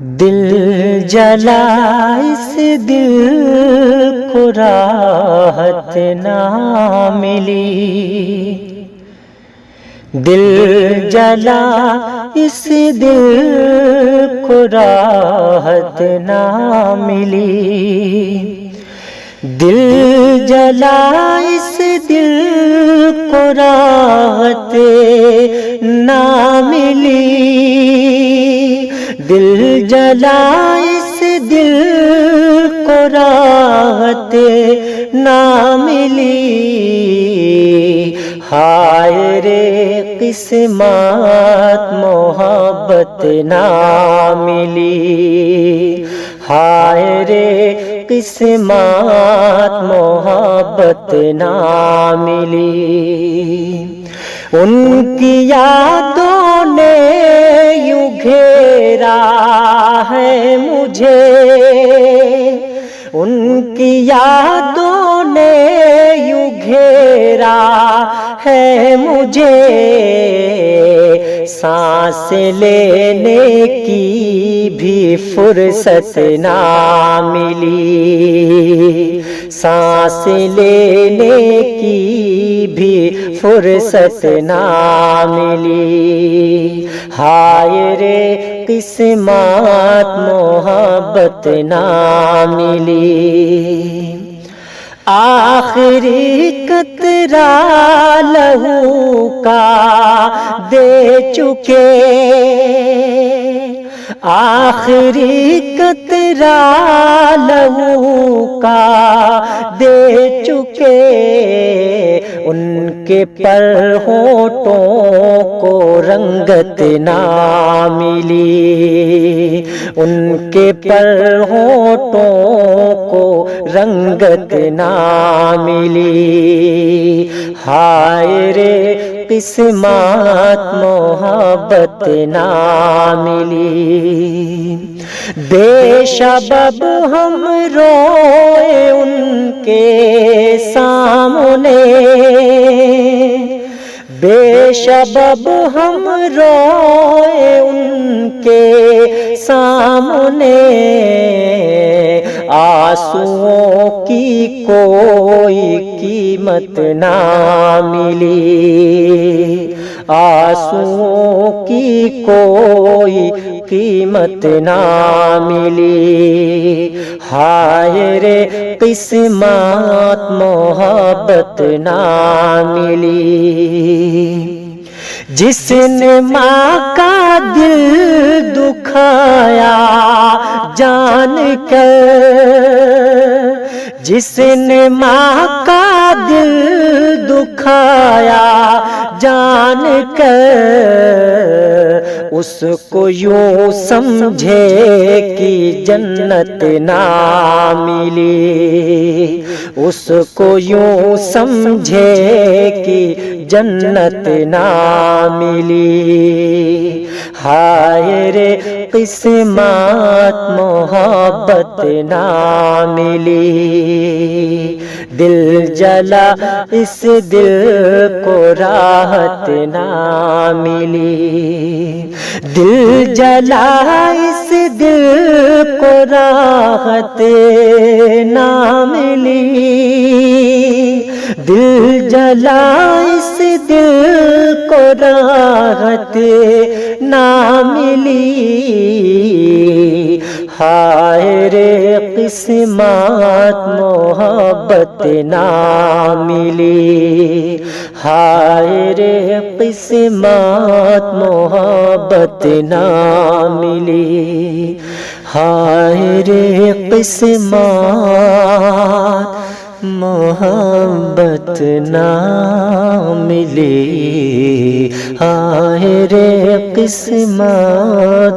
دل جلا اس دل کو راحت نہ ملی، دل جلا اس دل کو راحت نہ ملی، دل جلا اس دل کو راحت نہ ملی، دل جلا اس دل کو راحت نہ ملی، ہائے رے قسمت محبت نہ ملی، ہائے رے قسمت محبت نہ ملی، ان کی یادوں نے یوں گھیرا ہے مجھے، ان کی یادوں نے یوں گھیرا ہے مجھے، سانس لینے کی بھی فرصت نہ ملی، سانس لینے کی بھی فرصت نہ ملی، ہائے رے قسمت محبت نہ ملی، آخری قطرہ لہو کا دے چکے، آخری قطرہ لہو کا دے چکے، ان کے پر ہونٹوں کو رنگت نہ ملی، ان کے پر ہونٹوں کو رنگت نہ ملی، ہائے رے قسمت محبت نہ ملی، بے سبب ہم روئے ان کے سامنے، بے سبب ہم روئے ان کے سامنے، آنسوؤں کی کوئی قیمت نہ ملی، آنسوؤں کی کوئی قیمت نہ ملی، ہائے رے قسمت محبت نہ ملی، جس نے ماں کا دل دکھایا جان کر، جس نے ماں کا دل دکھایا جان کر، اس کو یوں سمجھے کہ جنت نہ ملی، اس کو یوں سمجھے کہ جنت نہ ملی، ہائے رے قسمت محبت نہ ملی، دل جلا اس دل کو راحت نہ ملی، دل جلا اس دل کو راحت نہ ملی، دل جلا اس دل کو راحت نہ ملی، ہائے رے قسمت محبت نہ ملی، ہائے رے قسمت محبت نہ ملی، ہائے رے قسمت محبت نہ ملی، ہائے رے قسمت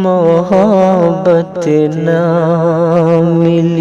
محبت نہ ملی۔